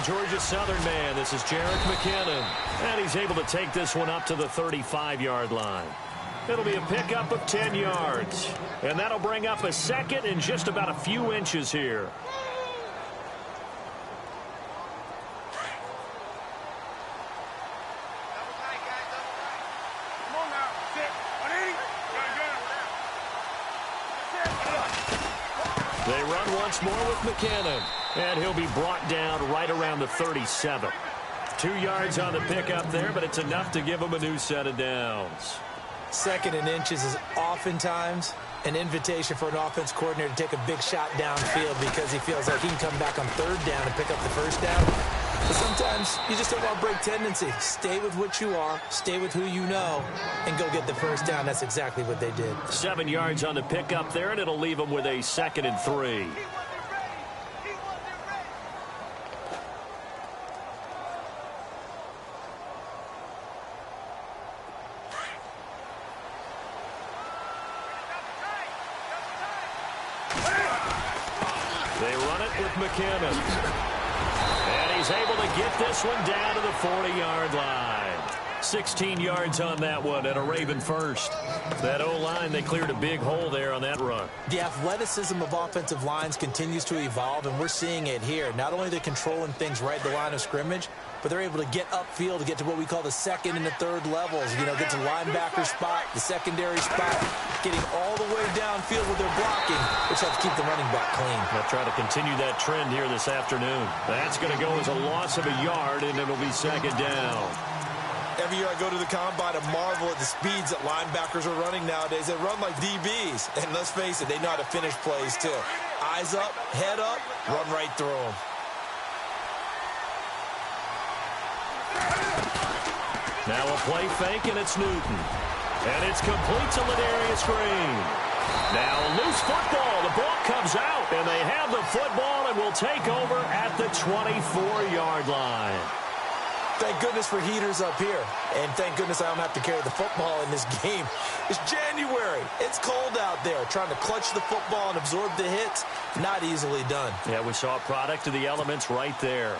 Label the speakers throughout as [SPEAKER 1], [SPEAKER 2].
[SPEAKER 1] Georgia Southern man. This is Jarek McKinnon. And he's able to take this one up to the 35-yard line. It'll be a pickup of 10 yards. And that'll bring up a second and just about a few inches here. They run once more with McKinnon. And he'll be brought down right around the 37. 2 yards on the pickup there, but it's enough to give him a new set of downs.
[SPEAKER 2] Second and inches is oftentimes an invitation for an offense coordinator to take a big shot downfield because he feels like he can come back on third down and pick up the first down. But sometimes you just don't want to break tendency. Stay with what you are, stay with who you know, and go get the first down. That's exactly what they did.
[SPEAKER 1] 7 yards on the pickup there, and it'll leave them with a 2nd and 3. They run it with McKinnon. And he's able to get this one down to the 40-yard line. 16 yards on that one and a Raven first. That O-line, they cleared a big hole there on that run.
[SPEAKER 2] The athleticism of offensive lines continues to evolve, and we're seeing it here. Not only are they controlling things right at the line of scrimmage, but they're able to get upfield to get to what we call the second and the third levels. You know, get to linebacker spot, the secondary spot, getting all the way downfield with their blocking, which helps keep the running back clean.
[SPEAKER 1] They'll try to continue that trend here this afternoon. That's going to go as a loss of a yard, and it'll be 2nd down.
[SPEAKER 3] Every year I go to the combine and marvel at the speeds that linebackers are running nowadays. They run like DBs. And let's face it, they know how to finish plays too. Eyes up, head up, run right through them.
[SPEAKER 1] Now a play fake, and it's Newton. And it's complete to Ladarius Green. Now loose football. The ball comes out, and they have the football and will take over at the 24-yard line.
[SPEAKER 2] Thank goodness for heaters up here. And thank goodness I don't have to carry the football in this game. It's January. It's cold out there. Trying to clutch the football and absorb the hits, not easily done.
[SPEAKER 1] Yeah, we saw a product of the elements right there.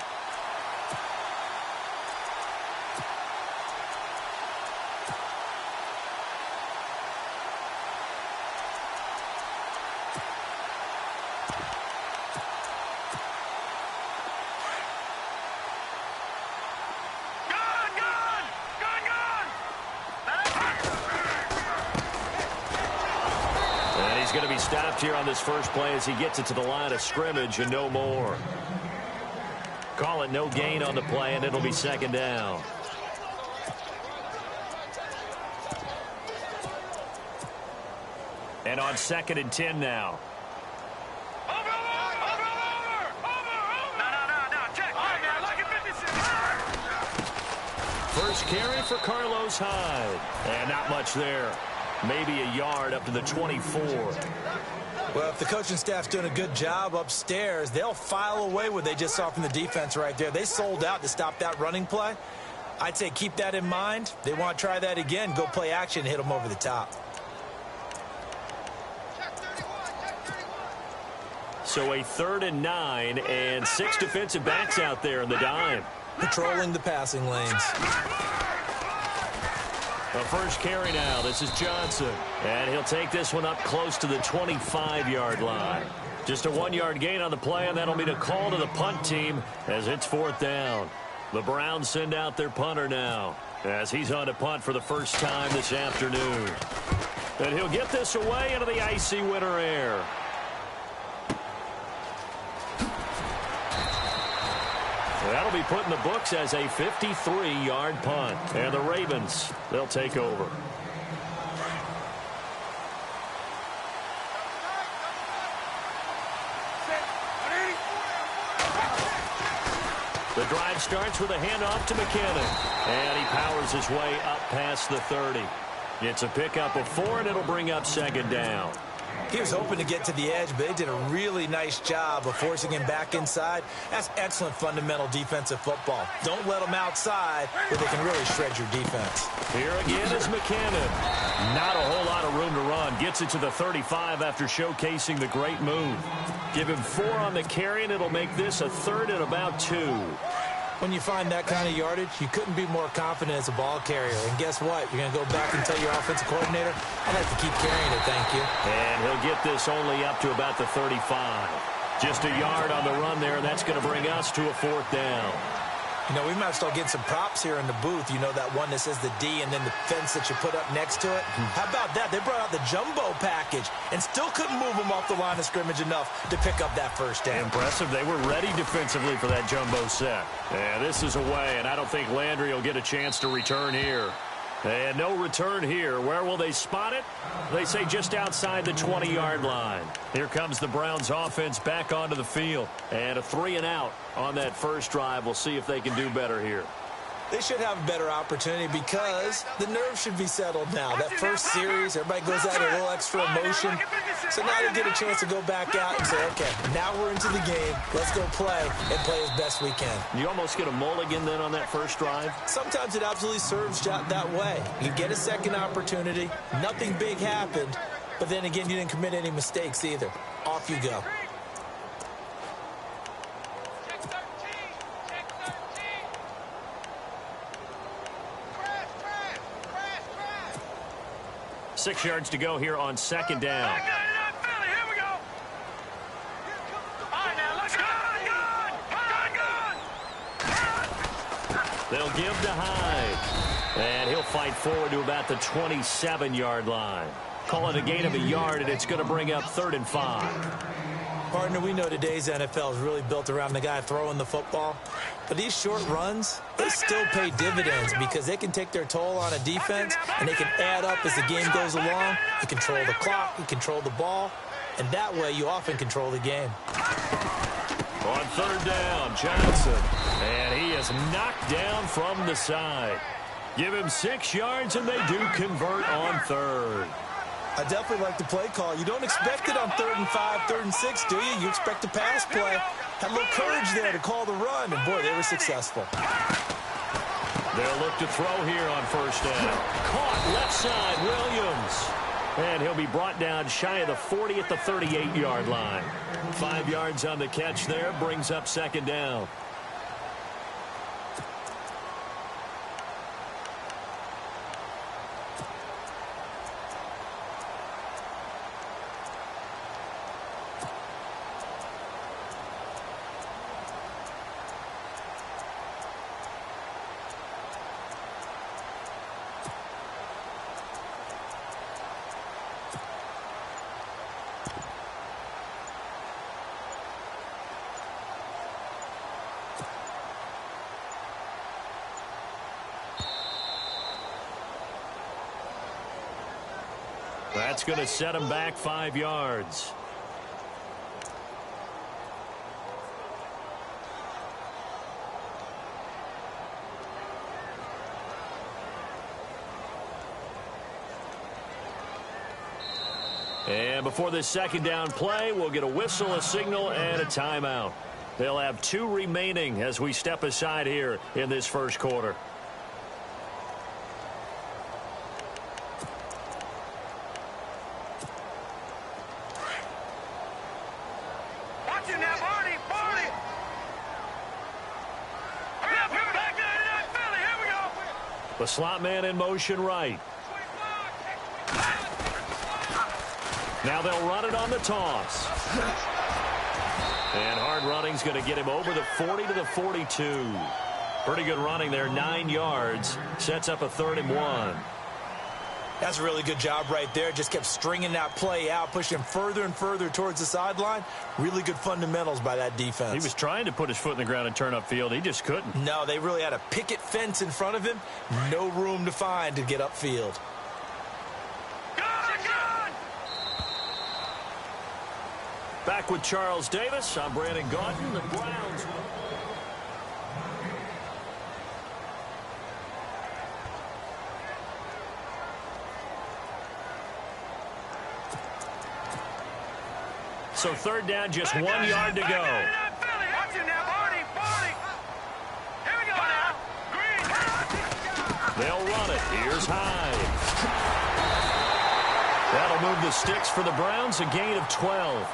[SPEAKER 1] He's going to be stopped here on this first play as he gets it to the line of scrimmage and no more. Call it no gain on the play, and it'll be 2nd down. And on 2nd and 10 now. First carry for Carlos Hyde. And not much there. Maybe a yard up to the 24.
[SPEAKER 2] Well, if the coaching staff's doing a good job upstairs, they'll file away what they just saw from the defense right there. They sold out to stop that running play. I'd say keep that in mind. They want to try that again. Go play action, hit them over the top.
[SPEAKER 1] So a 3rd and 9 and 6 defensive backs out there in the dime.
[SPEAKER 2] Patrolling the passing lanes.
[SPEAKER 1] A first carry now. This is Johnson. And he'll take this one up close to the 25-yard line. Just a 1-yard gain on the play, and that'll mean a call to the punt team as it's 4th down. The Browns send out their punter now as he's on to punt for the first time this afternoon. And he'll get this away into the icy winter air. That'll be put in the books as a 53-yard punt. And the Ravens, they'll take over. The drive starts with a handoff to McKinnon. And he powers his way up past the 30. It's a pickup of 4, and it'll bring up 2nd down.
[SPEAKER 2] He was hoping to get to the edge, but they did a really nice job of forcing him back inside. That's excellent fundamental defensive football. Don't let them outside where they can really shred your defense.
[SPEAKER 1] Here again is McCannon. Not a whole lot of room to run. Gets it to the 35 after showcasing the great move. Give him 4 on the carry, and it'll make this a 3rd and about 2.
[SPEAKER 2] When you find that kind of yardage, you couldn't be more confident as a ball carrier. And guess what? You're going to go back and tell your offensive coordinator, I'd like to keep carrying it, thank you.
[SPEAKER 1] And he'll get this only up to about the 35. Just a yard on the run there, and that's going to bring us to a 4th down.
[SPEAKER 2] You know, we might start getting some props here in the booth. You know, that one that says the D and then the fence that you put up next to it? How about that? They brought out the jumbo package and still couldn't move them off the line of scrimmage enough to pick up that 1st down.
[SPEAKER 1] Impressive. They were ready defensively for that jumbo set. Yeah, this is away, and I don't think Landry will get a chance to return here. And no return here. Where will they spot it? They say just outside the 20-yard line. Here comes the Browns offense back onto the field. And a 3-and-out on that first drive. We'll see if they can do better here.
[SPEAKER 2] They should have a better opportunity because the nerves should be settled now. That first series, everybody goes out a little extra emotion. So now they get a chance to go back out and say, okay, now we're into the game. Let's go play and play as best we can.
[SPEAKER 1] You almost get a mulligan then on that first drive?
[SPEAKER 2] Sometimes it absolutely serves that way. You get a second opportunity. Nothing big happened. But then again, you didn't commit any mistakes either. Off you go.
[SPEAKER 1] Six yards to go here on 2nd down. They'll give to Hyde. And he'll fight forward to about the 27-yard line. Call it a gain of a yard, and it's going to bring up 3rd and 5.
[SPEAKER 2] Partner, we know today's NFL is really built around the guy throwing the football. But these short runs, they still pay dividends because they can take their toll on a defense, and they can add up as the game goes along. You control the clock, you control the ball, and that way you often control the game.
[SPEAKER 1] On 3rd down, Johnson. And he is knocked down from the side. Give him 6 yards, and they do convert on 3rd.
[SPEAKER 2] I definitely like the play call. You don't expect it on 3rd and 5, 3rd and 6, do you? You expect a pass play. Had a little courage there to call the run, and boy, they were successful.
[SPEAKER 1] They'll look to throw here on 1st down. Caught left side, Williams. And he'll be brought down shy of the 40 at the 38-yard line. 5 yards on the catch there, brings up 2nd down. That's going to set him back 5 yards. And before this 2nd down play, we'll get a whistle, a signal, and a timeout. They'll have 2 remaining as we step aside here in this first quarter. The slot man in motion right. Now they'll run it on the toss. And hard running's going to get him over the 40 to the 42. Pretty good running there, 9 yards. Sets up a 3rd and 1.
[SPEAKER 2] That's a really good job right there. Just kept stringing that play out, pushing him further and further towards the sideline. Really good fundamentals by that defense.
[SPEAKER 1] He was trying to put his foot in the ground and turn upfield. He just couldn't.
[SPEAKER 2] No, they really had a picket fence in front of him. No room to find to get upfield.
[SPEAKER 1] Back with Charles Davis. I'm Brandon Gaudin. The Browns. So third down, just 1 yard to go. They'll run it. Here's Hyde. That'll move the sticks for the Browns, a gain of 12.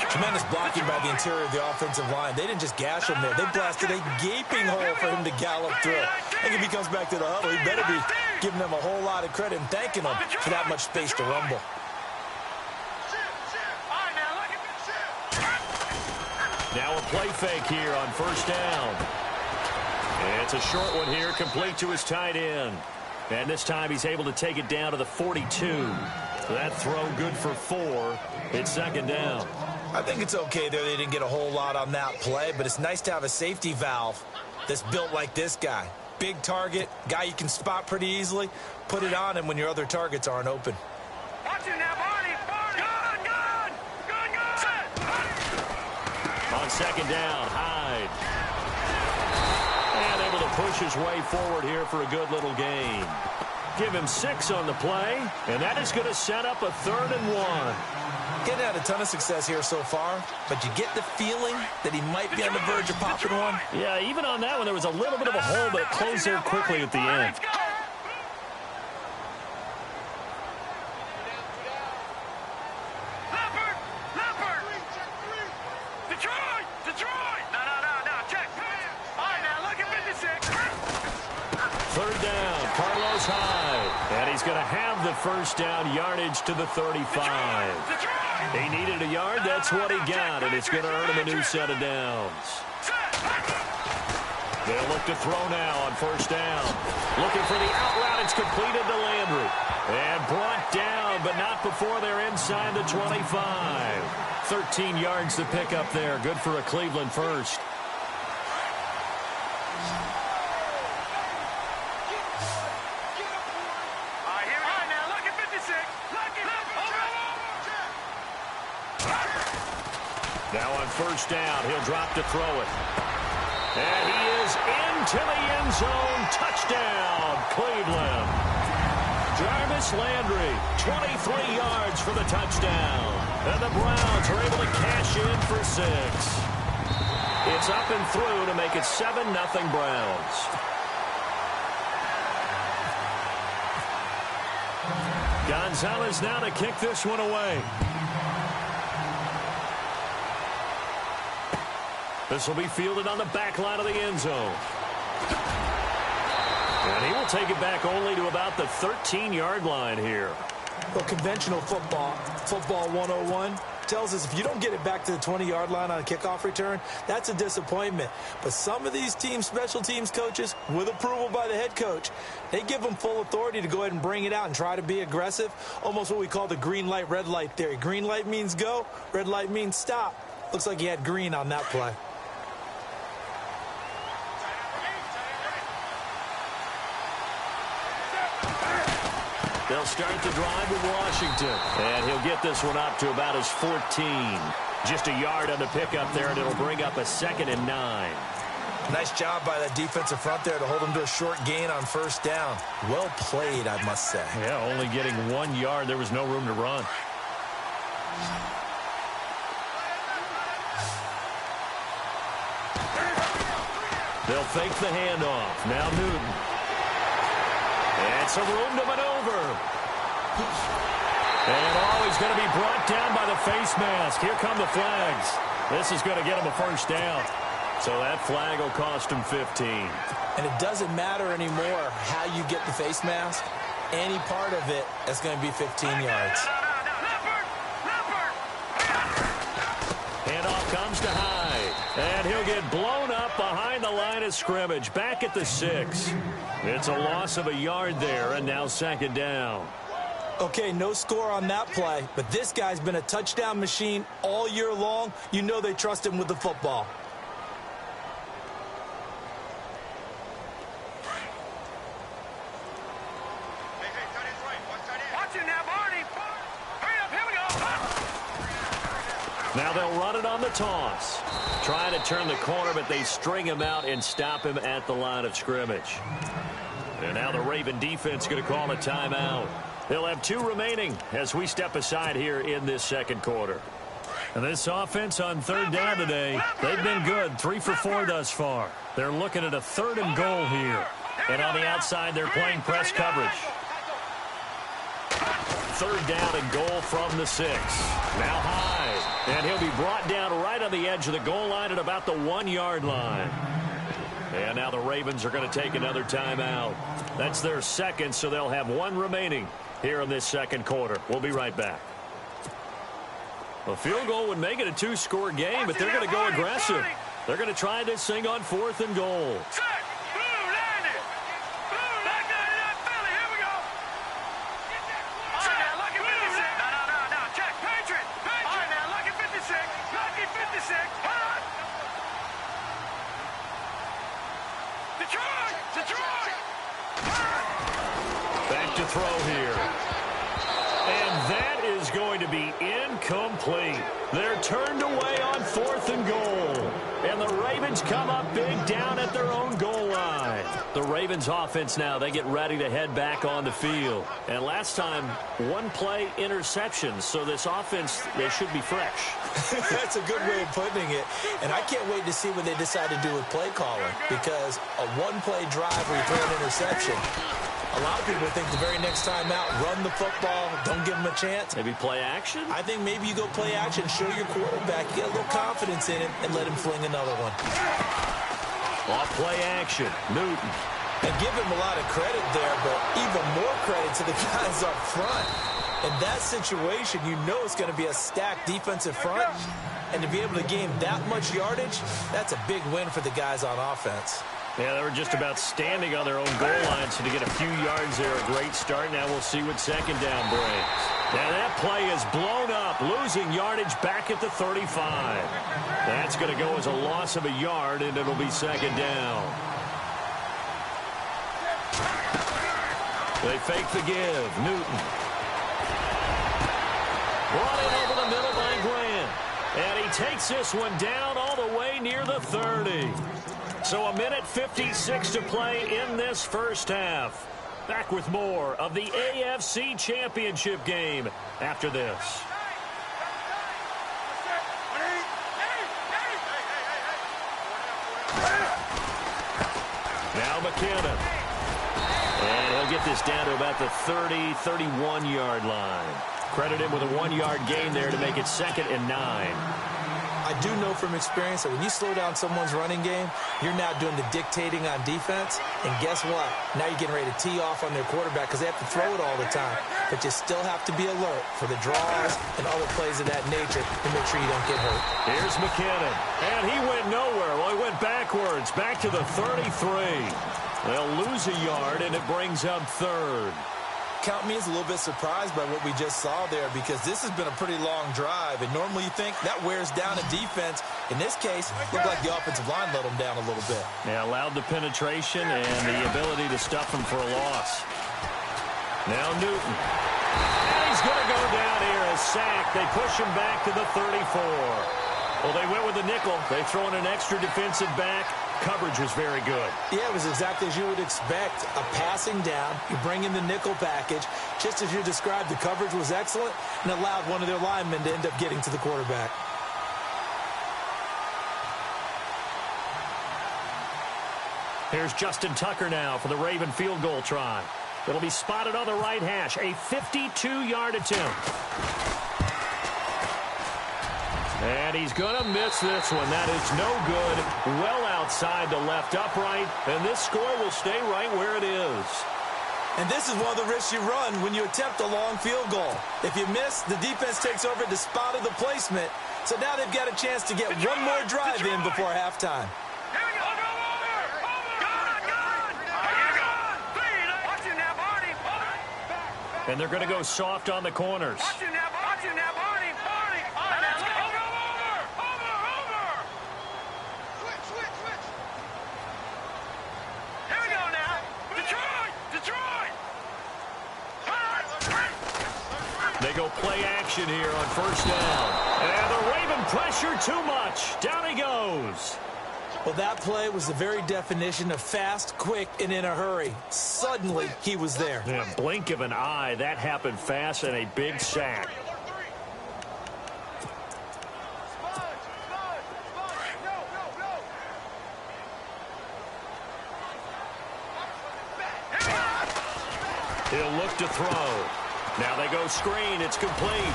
[SPEAKER 2] Tremendous blocking by the interior of the offensive line. They didn't just gash him there. They blasted a gaping hole for him to gallop through. I think if he comes back to the huddle, he better be giving them a whole lot of credit and thanking them for that much space to rumble.
[SPEAKER 1] Now a play fake here on first down. And it's a short one here, complete to his tight end. And this time he's able to take it down to the 42. So that throw good for 4. It's second down.
[SPEAKER 2] I think it's okay there. They didn't get a whole lot on that play, but it's nice to have a safety valve that's built like this guy. Big target, guy you can spot pretty easily. Put it on him when your other targets aren't open.
[SPEAKER 1] On second down, Hyde. And able to push his way forward here for a good little gain. Give him 6 on the play, and that is going to set up a 3rd and 1.
[SPEAKER 2] Getting had a ton of success here so far, but you get the feeling that he might be on the verge of popping one.
[SPEAKER 1] Yeah, even on that one, there was a little bit of a hole, but it closed there quickly at the end. Third down, Carlos Hyde. And he's going to have the first down yardage to the 35. He needed a yard. That's what he got, and it's going to earn him a new set of downs. They'll look to throw now on first down. Looking for the out route. It's completed to Landry. And brought down, but not before they're inside the 25. 13 yards to pick up there. Good for a Cleveland first. Now on first down, he'll drop to throw it. And he is into the end zone. Touchdown, Cleveland. Jarvis Landry, 23 yards for the touchdown. And the Browns are able to cash in for 6. It's up and through to make it 7-0 Browns. Gonzalez now to kick this one away. This will be fielded on the back line of the end zone. And he will take it back only to about the 13-yard line here.
[SPEAKER 2] Well, conventional football 101, tells us if you don't get it back to the 20-yard line on a kickoff return, that's a disappointment. But some of these team special teams coaches, with approval by the head coach, they give them full authority to go ahead and bring it out and try to be aggressive, almost what we call the green light, red light theory. Green light means go, red light means stop. Looks like he had green on that play.
[SPEAKER 1] They'll start the drive with Washington. And he'll get this one up to about his 14. Just a yard on the pickup there, and it'll bring up a 2nd and 9.
[SPEAKER 2] Nice job by that defensive front there to hold him to a short gain on first down. Well played, I must say.
[SPEAKER 1] Yeah, only getting 1 yard. There was no room to run. They'll fake the handoff. Now Newton. And some room to maneuver. And he's going to be brought down by the face mask. Here come the flags. This is going to get him a first down. So that flag will cost him 15.
[SPEAKER 2] And it doesn't matter anymore how you get the face mask. Any part of it is going to be 15 yards.
[SPEAKER 1] Handoff comes to Hyde. And he'll get blown up behind the line of scrimmage. Back at the 6. It's a loss of a yard there, and now 2nd down.
[SPEAKER 2] Okay, no score on that play, but this guy's been a touchdown machine all year long. You know they trust him with the football.
[SPEAKER 1] Now they'll run it on the toss. Trying to turn the corner, but they string him out and stop him at the line of scrimmage. And now the Raven defense going to call a timeout. They'll have 2 remaining as we step aside here in this 2nd quarter. And this offense on third down today, they've been good. 3 for 4 thus far. They're looking at a 3rd and goal here. And on the outside, they're playing press coverage. 3rd down and goal from the 6. Now Hyde. And he'll be brought down right on the edge of the goal line at about the 1-yard line. And now the Ravens are going to take another timeout. That's their second, so they'll have 1 remaining here in this second quarter. We'll be right back. A field goal would make it a 2-score game, but they're going to go aggressive. They're going to try this thing on 4th and goal. Back to throw here. And that is going to be incomplete. They're turned away on 4th and goal. And the Ravens come up big down at their own goal line. The Ravens offense now, they get ready to head back on the field. And last time, 1-play interception. So this offense, they should be fresh.
[SPEAKER 2] That's a good way of putting it. And I can't wait to see what they decide to do with play calling. Because a 1-play drive where you throw an interception, a lot of people think the very next time out, run the football, don't give them a chance.
[SPEAKER 1] Maybe play action?
[SPEAKER 2] I think maybe you go play action, show your quarterback, you get a little confidence in him, and let him fling another one.
[SPEAKER 1] Off play action, Newton.
[SPEAKER 2] And give him a lot of credit there, but even more credit to the guys up front. In that situation, you know it's going to be a stacked defensive front. And to be able to gain that much yardage, that's a big win for the guys on offense.
[SPEAKER 1] Yeah, they were just about standing on their own goal line, so to get a few yards there, a great start. Now we'll see what second down brings. Now that play is blown up, losing yardage back at the 35. That's going to go as a loss of a yard, and it'll be second down. They fake the give. Newton. Brought in over the middle by Grant. And he takes this one down all the way near the 30. So a minute 56 to play in this first half. Back with more of the AFC Championship game after this. Now McKinnon. And he'll get this down to about the 30, 31-yard line. Credit him with a 1-yard gain there to make it 2nd and 9.
[SPEAKER 2] I do know from experience that when you slow down someone's running game, you're now doing the dictating on defense. And guess what? Now you're getting ready to tee off on their quarterback because they have to throw it all the time. But you still have to be alert for the draws and other plays of that nature to make sure you don't get hurt.
[SPEAKER 1] Here's McKinnon. And he went nowhere. Well, he went backwards, back to the 33. They'll lose a yard, and it brings up 3rd.
[SPEAKER 2] Count me as a little bit surprised by what we just saw there because this has been a pretty long drive, and normally you think that wears down a defense. In this case, it looked like the offensive line let them down a little bit.
[SPEAKER 1] Yeah, allowed the penetration and the ability to stuff him for a loss. Now Newton. And he's going to go down here, a sack. They push him back to the 34. Well, they went with the nickel. They throw in an extra defensive back. Coverage was very good.
[SPEAKER 2] Yeah, it was exactly as you would expect. A passing down, you bring in the nickel package. Just as you described, the coverage was excellent and allowed one of their linemen to end up getting to the quarterback.
[SPEAKER 1] Here's Justin Tucker now for the Raven field goal try. It'll be spotted on the right hash. A 52-yard attempt. And he's going to miss this one. That is no good. Well outside the left upright. And this score will stay right where it is.
[SPEAKER 2] And this is one of the risks you run when you attempt a long field goal. If you miss, the defense takes over the spot of the placement. So now they've got a chance to get one more drive in before halftime.
[SPEAKER 1] And they're going to go soft on the corners. They go play action here on first down. And the Raven pressure too much. Down he goes.
[SPEAKER 2] Well, that play was the very definition of fast, quick, and in a hurry. Suddenly, he was there.
[SPEAKER 1] In a blink of an eye, that happened fast and a big sack. He'll look to throw. Now they go screen. It's complete.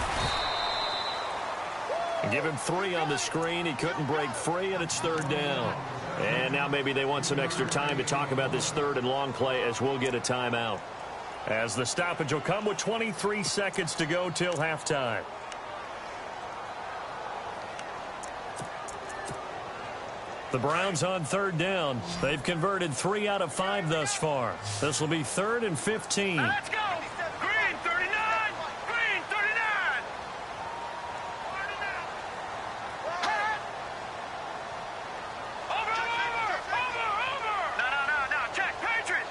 [SPEAKER 1] Give him 3 on the screen. He couldn't break free, and it's 3rd down. And now maybe they want some extra time to talk about this 3rd and long play as we'll get a timeout. As the stoppage will come with 23 seconds to go till halftime. The Browns on 3rd down. They've converted 3 out of 5 thus far. This will be 3rd and 15.
[SPEAKER 4] Let's go. Green 39. Green 39. Over. No. Check. Patriot.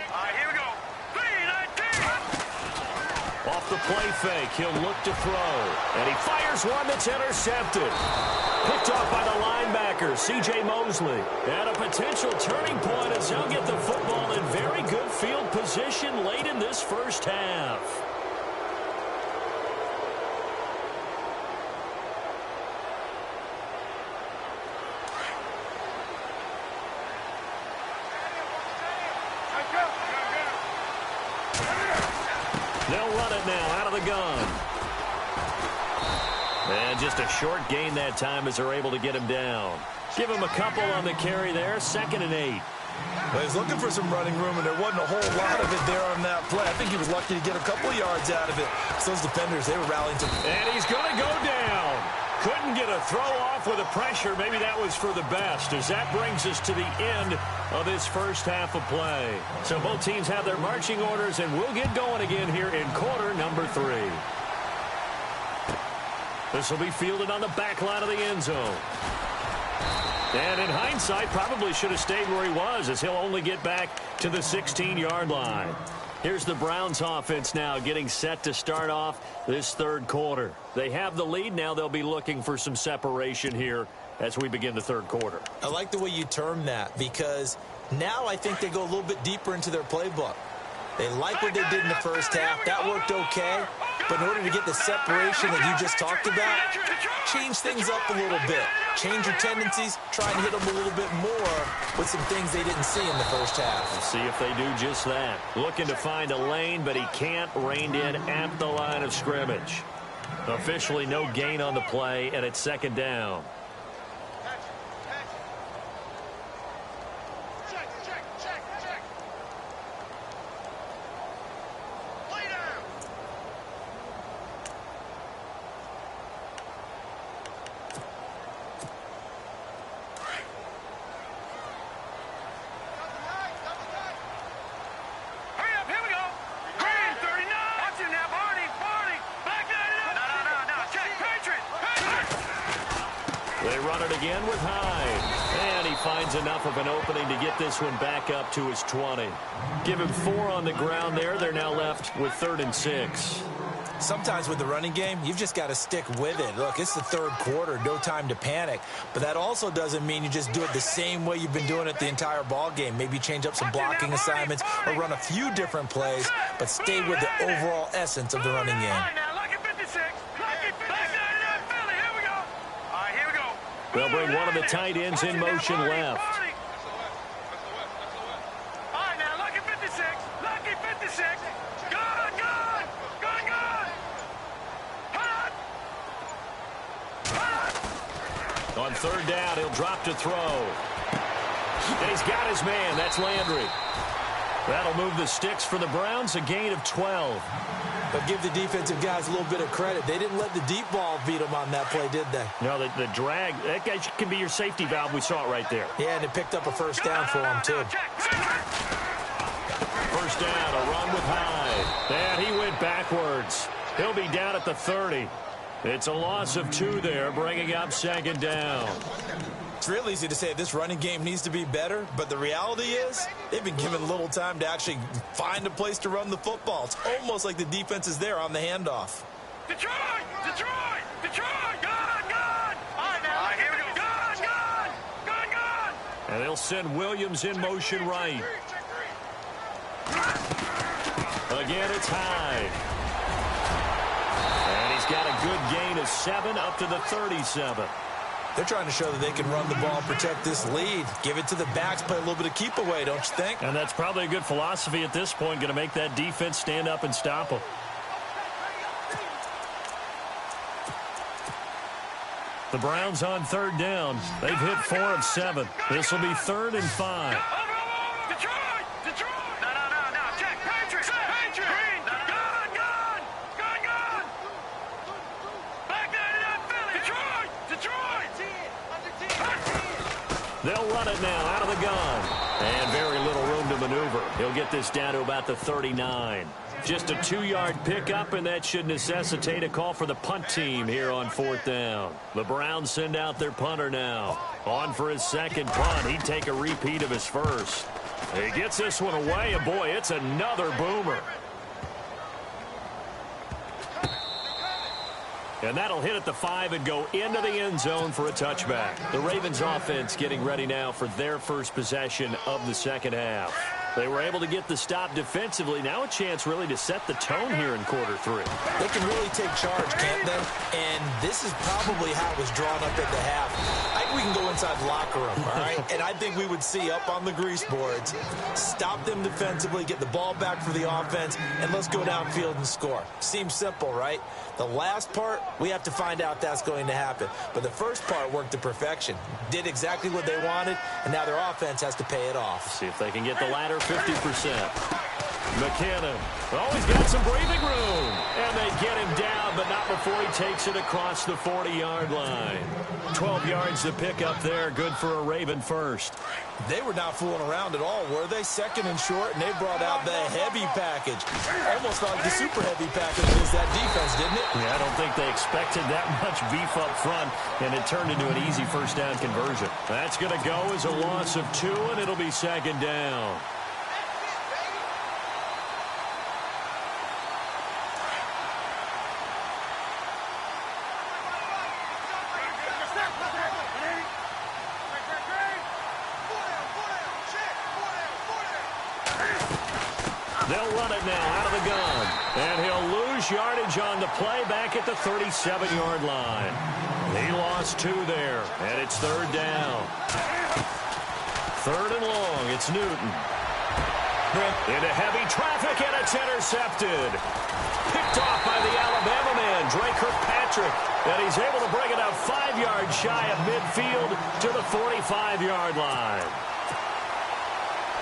[SPEAKER 4] All right, here we go. Green 19.
[SPEAKER 1] Off the play fake, he'll look to throw. And he fires one that's intercepted. Picked off by the linebacker, C.J. Mosley. And a potential turning point as he'll get the football in very good field position late in this first half. They'll run it now out of the gun. And just a short gain that time as they're able to get him down. Give him a couple on the carry there. 2nd and 8.
[SPEAKER 3] Well, he's looking for some running room, and there wasn't a whole lot of it there on that play. I think he was lucky to get a couple of yards out of it. So those defenders, they were rallying to...
[SPEAKER 1] And he's going to go down. Couldn't get a throw off with the pressure. Maybe that was for the best, as that brings us to the end of this first half of play. So both teams have their marching orders, and we'll get going again here in quarter number 3. This will be fielded on the back line of the end zone. And in hindsight, probably should have stayed where he was, as he'll only get back to the 16-yard line. Here's the Browns offense now getting set to start off this 3rd quarter. They have the lead. Now they'll be looking for some separation here as we begin the 3rd quarter.
[SPEAKER 2] I like the way you term that, because now I think they go a little bit deeper into their playbook. They like what they did in the first half. That worked okay. But in order to get the separation that you just talked about, change things up a little bit. Change your tendencies. Try and hit them a little bit more with some things they didn't see in the first half.
[SPEAKER 1] We'll see if they do just that. Looking to find a lane, but he can't. Reined in at the line of scrimmage. Officially no gain on the play, and it's 2nd down. They run it again with Hyde. And he finds enough of an opening to get this one back up to his 20. Give him 4 on the ground there. They're now left with 3rd and 6.
[SPEAKER 2] Sometimes with the running game, you've just got to stick with it. Look, it's the 3rd quarter, no time to panic. But that also doesn't mean you just do it the same way you've been doing it the entire ball game. Maybe change up some blocking assignments or run a few different plays, but stay with the overall essence of the running game.
[SPEAKER 1] They'll bring one of the tight ends in motion left. On 3rd down, he'll drop to throw. And he's got his man. That's Landry. That'll move the sticks for the Browns, a gain of 12.
[SPEAKER 2] But give the defensive guys a little bit of credit. They didn't let the deep ball beat them on that play, did they?
[SPEAKER 1] No, the drag, that guy can be your safety valve. We saw it right there.
[SPEAKER 2] Yeah, and it picked up a 1st down for him, too.
[SPEAKER 1] 1st down, a run with Hyde. And he went backwards. He'll be down at the 30. It's a loss of 2 there, bringing up 2nd down.
[SPEAKER 3] It's real easy to say this running game needs to be better, but the reality is they've been given little time to actually find a place to run the football. It's almost like the defense is there on the handoff.
[SPEAKER 4] Detroit! Gone! All right, now. Here we go. Gone!
[SPEAKER 1] And they'll send Williams in motion right. Again, it's Hyde. And he's got a good gain of 7 up to the 37.
[SPEAKER 2] They're trying to show that they can run the ball and protect this lead. Give it to the backs, play a little bit of keep away, don't you think?
[SPEAKER 1] And that's probably a good philosophy at this point, going to make that defense stand up and stop them. The Browns on third down. They've hit 4 of 7. This will be 3rd and 5. They'll run it now out of the gun. And very little room to maneuver. He'll get this down to about the 39. Just a 2-yard pickup, and that should necessitate a call for the punt team here on 4th down. The Browns send out their punter now. On for his second punt. He'd take a repeat of his first. He gets this one away, and boy, it's another boomer. And that'll hit at the 5 and go into the end zone for a touchback. The Ravens offense getting ready now for their first possession of the second half. They were able to get the stop defensively. Now a chance really to set the tone here in quarter 3.
[SPEAKER 2] They can really take charge, can't they? And this is probably how it was drawn up at the half. I think we can go inside the locker room, all right? And I think we would see up on the grease boards, stop them defensively, get the ball back for the offense, and let's go downfield and score. Seems simple, right? The last part, we have to find out that's going to happen. But the first part worked to perfection. Did exactly what they wanted, and now their offense has to pay it off.
[SPEAKER 1] See if they can get the latter 50%. McKinnon always got some breathing room. And they get him down, but not before he takes it across the 40-yard line. 12 yards to pick up there. Good for a Raven first.
[SPEAKER 2] They were not fooling around at all, were they? 2nd and short, and they brought out the heavy package. Almost like the super heavy package against that defense, didn't it?
[SPEAKER 1] Yeah, I don't think they expected that much beef up front, and it turned into an easy first down conversion. That's going to go as a loss of 2, and it'll be 2nd down. They'll run it now out of the gun. And he'll lose yardage on the play back at the 37-yard line. He lost 2 there, and it's 3rd down. 3rd and long, it's Newton. Into heavy traffic, and it's intercepted. Picked off by the Alabama man, Drake Kirkpatrick. And he's able to bring it up 5 yards shy of midfield to the 45-yard line.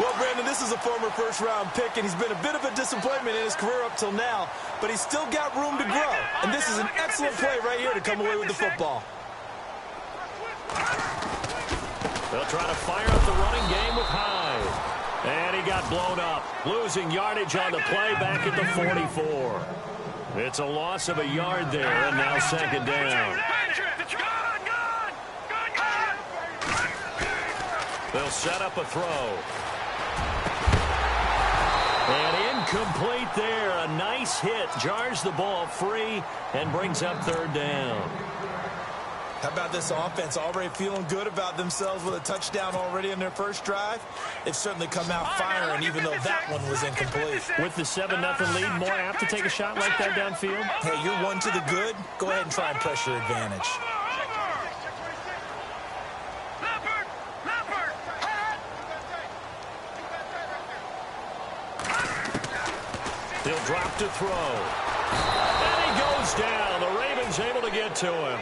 [SPEAKER 3] Well, Brandon, this is a former first-round pick, and he's been a bit of a disappointment in his career up till now, but he's still got room to grow. And this is an excellent play right here to come away with the football.
[SPEAKER 1] They'll try to fire up the running game with Hyde. And he got blown up, losing yardage on the play back at the 44. It's a loss of a yard there, and now 2nd down. They'll set up a throw. And incomplete there. A nice hit. Jars the ball free and brings up 3rd down.
[SPEAKER 3] How about this offense already feeling good about themselves with a touchdown already in their first drive? They've certainly come out firing, even though that one was incomplete.
[SPEAKER 1] With the 7-0 lead, more apt to take a shot like that downfield?
[SPEAKER 2] Hey, you're 1 to the good. Go ahead and try and press your advantage.
[SPEAKER 1] He'll drop to throw. And he goes down. The Ravens able to get to him.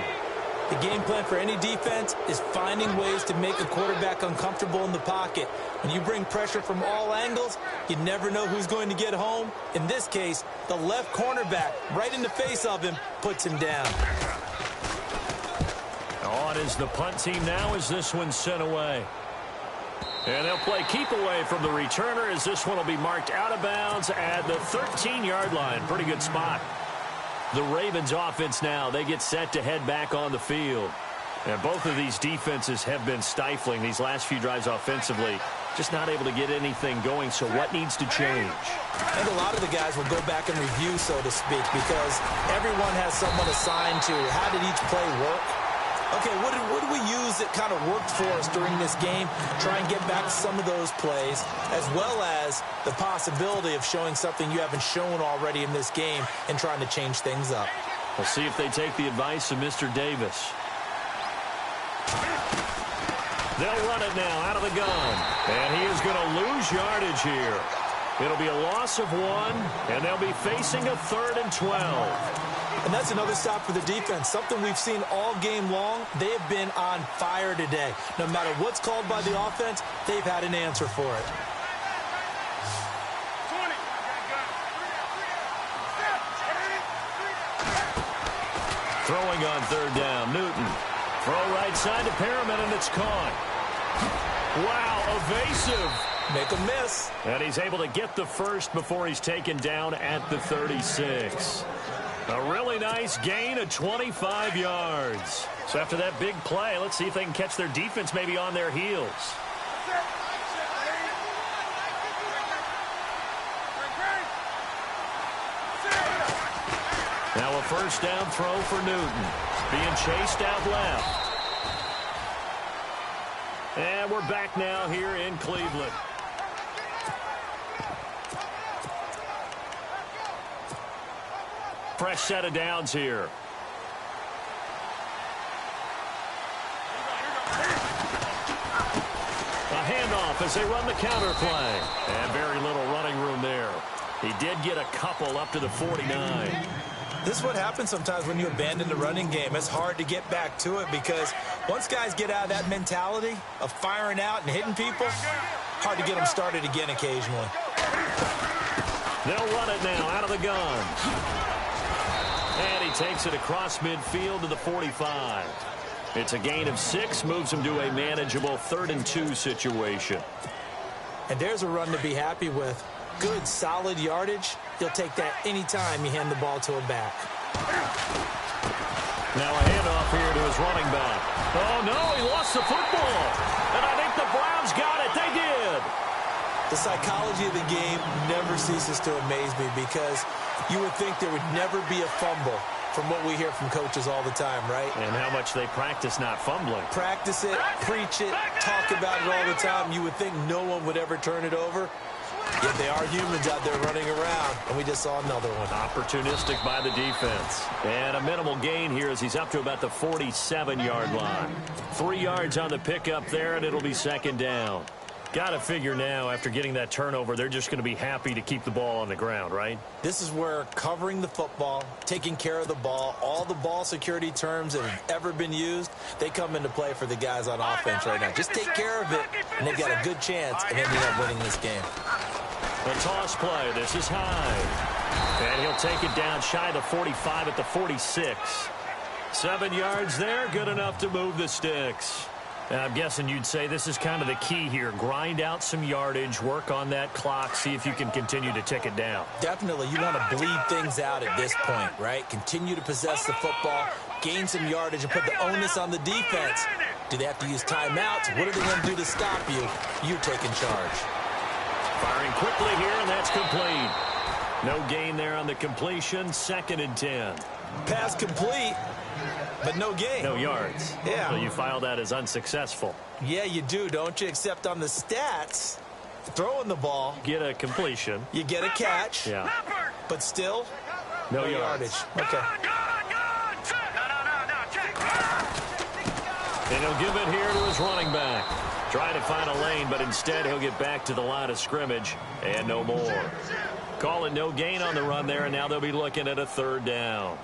[SPEAKER 2] The game plan for any defense is finding ways to make a quarterback uncomfortable in the pocket. When you bring pressure from all angles, you never know who's going to get home. In this case, the left cornerback, right in the face of him, puts him down.
[SPEAKER 1] On is the punt team now as this one's sent away. And they'll play keep away from the returner as this one will be marked out of bounds at the 13-yard line. Pretty good spot. The Ravens offense now, they get set to head back on the field. And both of these defenses have been stifling these last few drives offensively. Just not able to get anything going, so what needs to change?
[SPEAKER 2] I think a lot of the guys will go back and review, so to speak, because everyone has someone assigned to how did each play work. Okay, what did we use that kind of worked for us during this game? Try and get back to some of those plays, as well as the possibility of showing something you haven't shown already in this game and trying to change things up.
[SPEAKER 1] We'll see if they take the advice of Mr. Davis. They'll run it now out of the gun. And he is going to lose yardage here. It'll be a loss of 1, and they'll be facing a 3rd and 12.
[SPEAKER 2] And that's another stop for the defense. Something we've seen all game long. They have been on fire today. No matter what's called by the offense, they've had an answer for it.
[SPEAKER 1] Throwing on 3rd down, Newton. Throw right side to Perriman, and it's caught. Wow, evasive.
[SPEAKER 2] Make a miss.
[SPEAKER 1] And he's able to get the first before he's taken down at the 36. A really nice gain of 25 yards. So after that big play, let's see if they can catch their defense maybe on their heels. Now a first down throw for Newton. Being chased out left. And we're back now here in Cleveland. Fresh set of downs here. A handoff as they run the counter play. And very little running room there. He did get a couple up to the 49.
[SPEAKER 2] This is what happens sometimes when you abandon the running game. It's hard to get back to it because once guys get out of that mentality of firing out and hitting people, hard to get them started again occasionally.
[SPEAKER 1] They'll run it now out of the gun. And he takes it across midfield to the 45. It's a gain of 6, moves him to a manageable 3rd and 2 situation.
[SPEAKER 2] And there's a run to be happy with. Good, solid yardage. He'll take that anytime you hand the ball to a back.
[SPEAKER 1] Now a handoff here to his running back. Oh, no, he lost the football. And I think the Browns got it. They did.
[SPEAKER 2] The psychology of the game never ceases to amaze me because you would think there would never be a fumble from what we hear from coaches all the time, right?
[SPEAKER 1] And how much they practice not fumbling.
[SPEAKER 2] Practice it, preach it, talk about it all the time. You would think no one would ever turn it over. Yet they are humans out there running around, and we just saw another one.
[SPEAKER 1] Opportunistic by the defense. And a minimal gain here as he's up to about the 47-yard line. 3 yards on the pickup there, and it'll be 2nd down. Got to figure now, after getting that turnover, they're just going to be happy to keep the ball on the ground, right?
[SPEAKER 2] This is where covering the football, taking care of the ball, all the ball security terms that have ever been used, they come into play for the guys on offense right now. Just take care of it, and they've got a good chance of ending up winning this game.
[SPEAKER 1] A toss play. This is high. And he'll take it down shy of the 45 at the 46. 7 yards there, good enough to move the sticks. I'm guessing you'd say this is kind of the key here. Grind out some yardage, work on that clock, see if you can continue to tick it down.
[SPEAKER 2] Definitely. You want to bleed things out at this point, right? Continue to possess the football, gain some yardage, and put the onus on the defense. Do they have to use timeouts? What are they going to do to stop you? You're taking charge.
[SPEAKER 1] Firing quickly here, and that's complete. No gain there on the completion. 2nd and 10.
[SPEAKER 2] Pass complete. But no gain.
[SPEAKER 1] No yards.
[SPEAKER 2] Yeah.
[SPEAKER 1] So you file that as unsuccessful.
[SPEAKER 2] Yeah, you do, don't you? Except on the stats, throwing the ball.
[SPEAKER 1] Get a completion.
[SPEAKER 2] You get a catch.
[SPEAKER 1] Yeah.
[SPEAKER 2] But still,
[SPEAKER 1] no yardage.
[SPEAKER 2] Okay.
[SPEAKER 1] And he'll give it here to his running back. Trying to find a lane, but instead he'll get back to the line of scrimmage and no more. Call it no gain on the run there, and now they'll be looking at a 3rd down.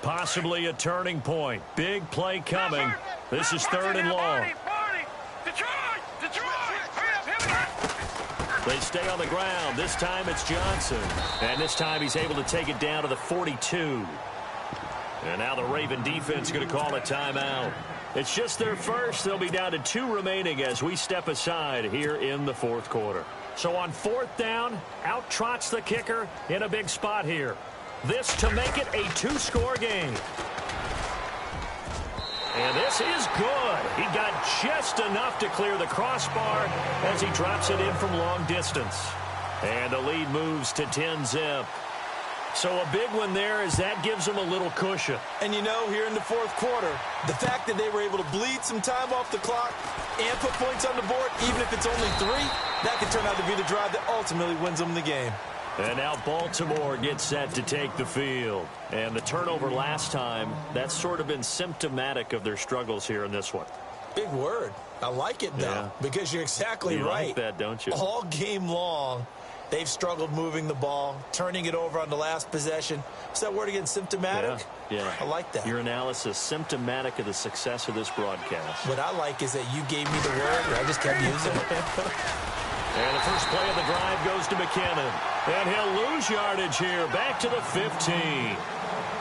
[SPEAKER 1] Possibly a turning point. Big play coming. This is 3rd and long. They stay on the ground. This time it's Johnson. And this time he's able to take it down to the 42. And now the Raven defense going to call a timeout. It's just their first. They'll be down to 2 remaining as we step aside here in the 4th quarter. So on 4th down, out trots the kicker in a big spot here. This to make it a 2-score game. And this is good. He got just enough to clear the crossbar as he drops it in from long distance. And the lead moves to 10-zip. So a big one there as that gives them a little cushion.
[SPEAKER 2] And you know, here in the 4th quarter, the fact that they were able to bleed some time off the clock and put points on the board, even if it's only 3, that could turn out to be the drive that ultimately wins them the game.
[SPEAKER 1] And now Baltimore gets set to take the field. And the turnover last time, that's sort of been symptomatic of their struggles here in this one.
[SPEAKER 2] Big word. I like it, though, because you're exactly right.
[SPEAKER 1] You like that, don't you?
[SPEAKER 2] All game long, they've struggled moving the ball, turning it over on the last possession. What's that word again, symptomatic?
[SPEAKER 1] Yeah.
[SPEAKER 2] I like that.
[SPEAKER 1] Your analysis, symptomatic of the success of this broadcast.
[SPEAKER 2] What I like is that you gave me the word, and I just kept using it.
[SPEAKER 1] And the first play of the drive goes to McKinnon. And he'll lose yardage here, back to the 15.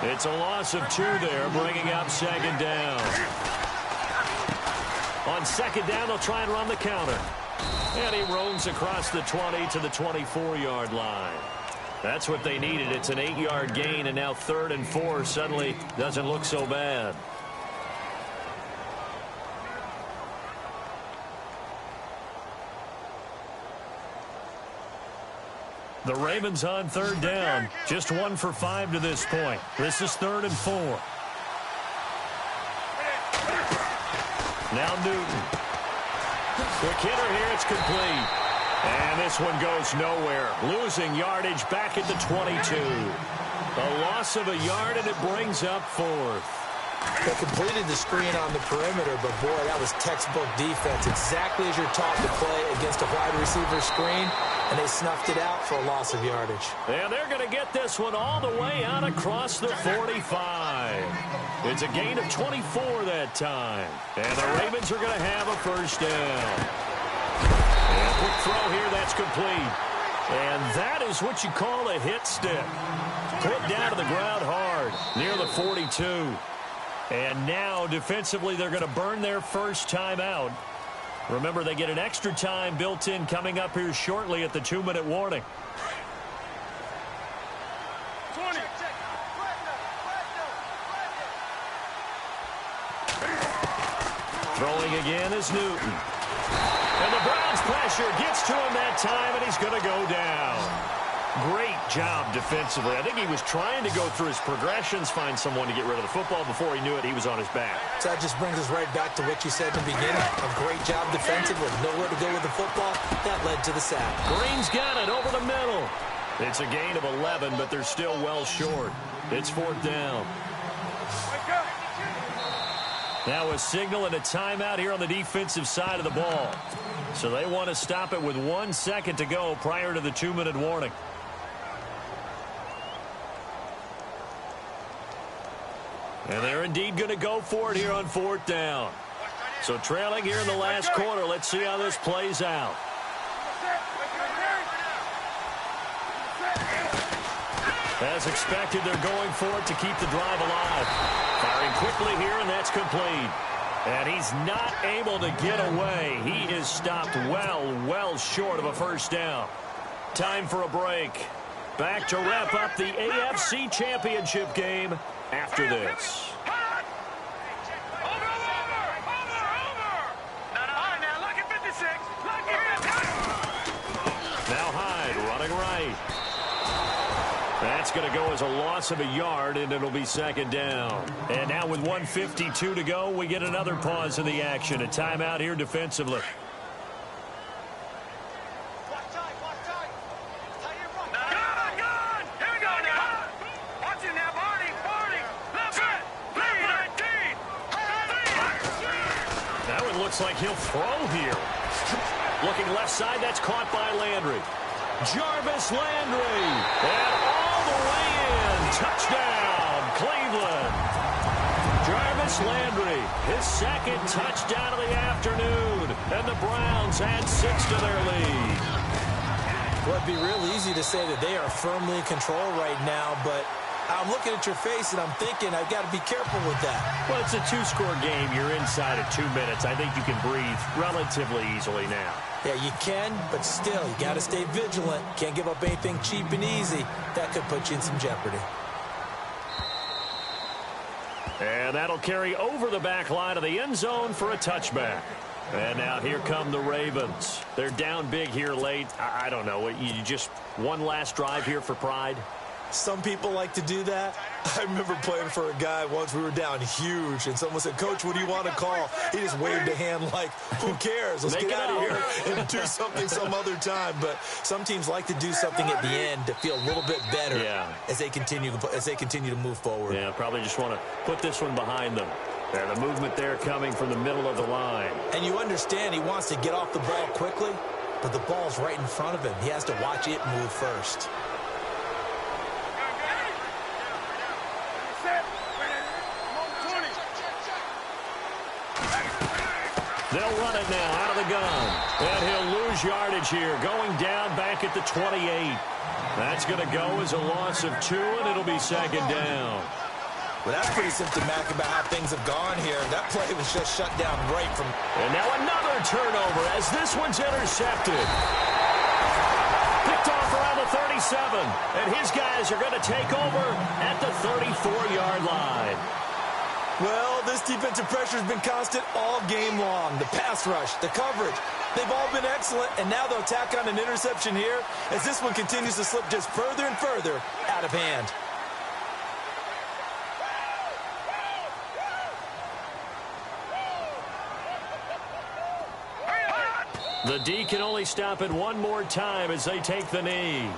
[SPEAKER 1] It's a loss of 2 there, bringing up second down. On second down, they'll try and run the counter. And he roams across the 20 to the 24-yard line. That's what they needed. It's an 8-yard gain, and now 3rd and 4 suddenly doesn't look so bad. The Ravens on 3rd down. Just 1 for 5 to this point. This is 3rd and 4. Now Newton. Quick hitter here. It's complete. And this one goes nowhere. Losing yardage back at the 22. A loss of a yard, and it brings up 4th.
[SPEAKER 2] They completed the screen on the perimeter, but, boy, that was textbook defense. Exactly as you're taught to play against a wide receiver screen, and they snuffed it out for a loss of yardage.
[SPEAKER 1] And they're going to get this one all the way out across the 45. It's a gain of 24 that time. And the Ravens are going to have a first down. And a quick throw here, that's complete. And that is what you call a hit stick. Put down to the ground hard near the 42. And now, defensively, they're going to burn their first time out. Remember, they get an extra time built in coming up here shortly at the 2-minute warning.
[SPEAKER 4] 20.
[SPEAKER 1] Throwing again is Newton. And the Browns pressure gets to him that time, and he's going to go down. Great job defensively. I think he was trying to go through his progressions, find someone to get rid of the football. Before he knew it, he was on his back.
[SPEAKER 2] So that just brings us right back to what you said in the beginning. A great job defensively. Nowhere to go with the football. That led to the sack.
[SPEAKER 1] Green's got it over the middle. It's a gain of 11, but they're still well short. It's 4th down. Now a signal and a timeout here on the defensive side of the ball. So they want to stop it with 1 second to go prior to the 2-minute warning. And they're indeed going to go for it here on 4th down. So trailing here in the last quarter. Let's see how this plays out. As expected, they're going for it to keep the drive alive. Firing quickly here, and that's complete. And he's not able to get away. He is stopped well short of a first down. Time for a break. Back to wrap up the AFC Championship game after this. Now Hyde running right. That's going to go as a loss of a yard, and it'll be 2nd down. And now with 1:52 to go, we get another pause in the action. A timeout here defensively. Looks like he'll throw here. Looking left side, that's caught by Landry. Jarvis Landry. And all the way in. Touchdown, Cleveland. Jarvis Landry, his 2nd touchdown of the afternoon. And the Browns add 6 to their lead.
[SPEAKER 2] Well, it'd be real easy to say that they are firmly in control right now, but I'm looking at your face, and I'm thinking I've got to be careful with that.
[SPEAKER 1] Well, it's a 2-score game. You're inside of 2 minutes. I think you can breathe relatively easily now.
[SPEAKER 2] Yeah, you can, but still, you got to stay vigilant. Can't give up anything cheap and easy. That could put you in some jeopardy.
[SPEAKER 1] And that'll carry over the back line of the end zone for a touchback. And now here come the Ravens. They're down big here late. I don't know. You just one last drive here for pride?
[SPEAKER 3] Some people like to do that. I remember playing for a guy once. We were down huge, and someone said, "Coach, what do you want to call?" He just waved a hand like, "Who cares? Let's get out of here and do something some other time." But some teams like to do something at the end to feel a little bit better as they continue to move forward.
[SPEAKER 1] Yeah, probably just want to put this one behind them. And the movement there coming from the middle of the line.
[SPEAKER 2] And you understand he wants to get off the ball quickly, but the ball's right in front of him. He has to watch it move first.
[SPEAKER 1] They'll run it now out of the gun. And he'll lose yardage here, going down back at the 28. That's going to go as a loss of 2, and it'll be second down.
[SPEAKER 3] Well, that's pretty symptomatic about how things have gone here. That play was just shut down right from...
[SPEAKER 1] And now another turnover as this one's intercepted. Picked off around the 37. And his guys are going to take over at the 34-yard line.
[SPEAKER 3] Well, this defensive pressure has been constant all game long. The pass rush, the coverage, they've all been excellent, and now they'll tack on an interception here as this one continues to slip just further and further out of hand.
[SPEAKER 1] The D can only stop it one more time as they take the knee.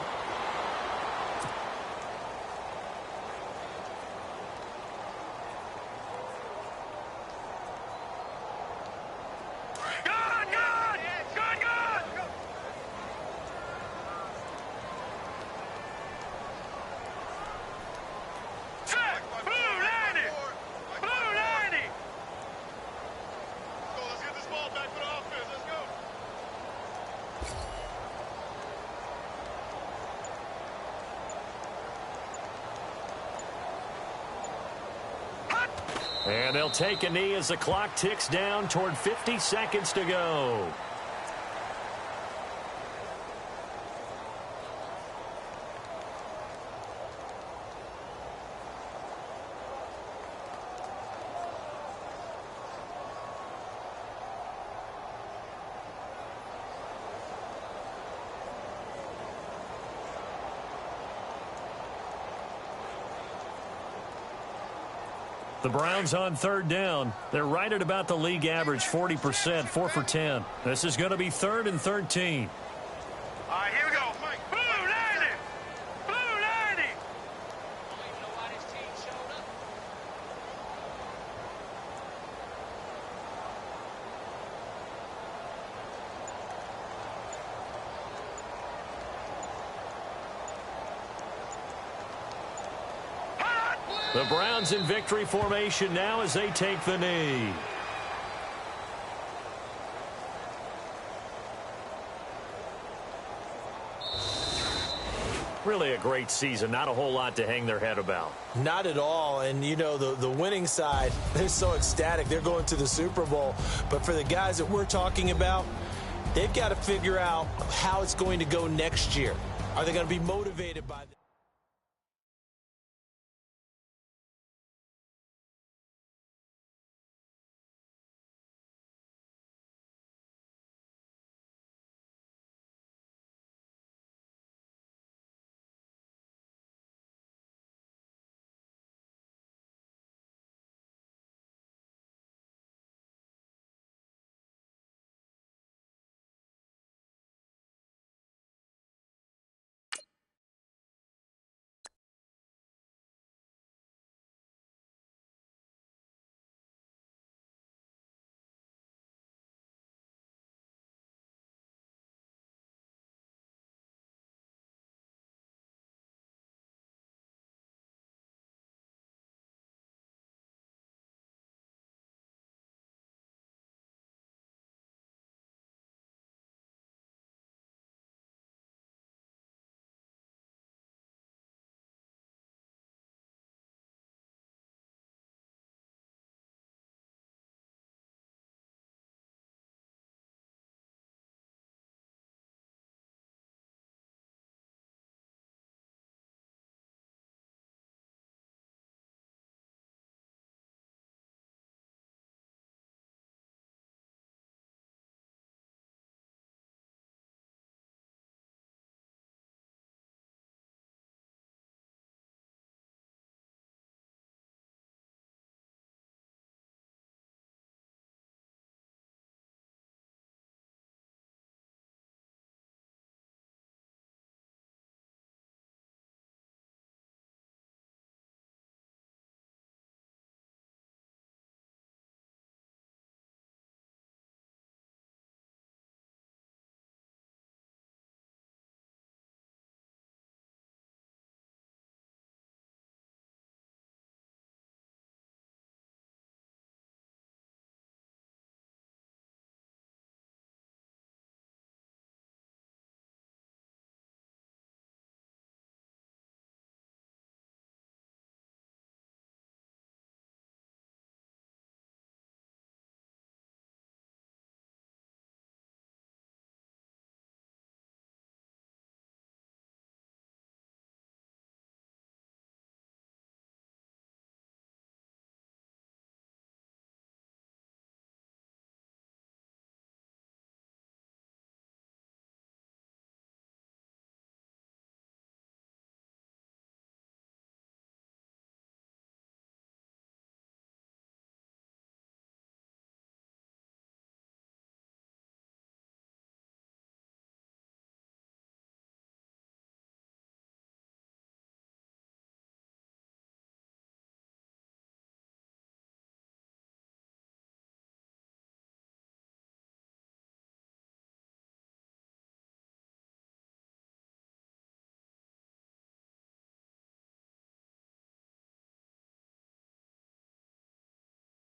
[SPEAKER 1] And they'll take a knee as the clock ticks down toward 50 seconds to go. The Browns on third down. They're right at about the league average, 40%, 4 for 10. This is going to be 3rd and 13.
[SPEAKER 4] All right, here we go. Blue 90. Blue 90.
[SPEAKER 1] The Browns in victory formation now as they take the knee. Really a great season. Not a whole lot to hang their head about.
[SPEAKER 2] Not at all. And, you know, the winning side, they're so ecstatic. They're going to the Super Bowl. But for the guys that we're talking about, they've got to figure out how it's going to go next year. Are they going to be motivated by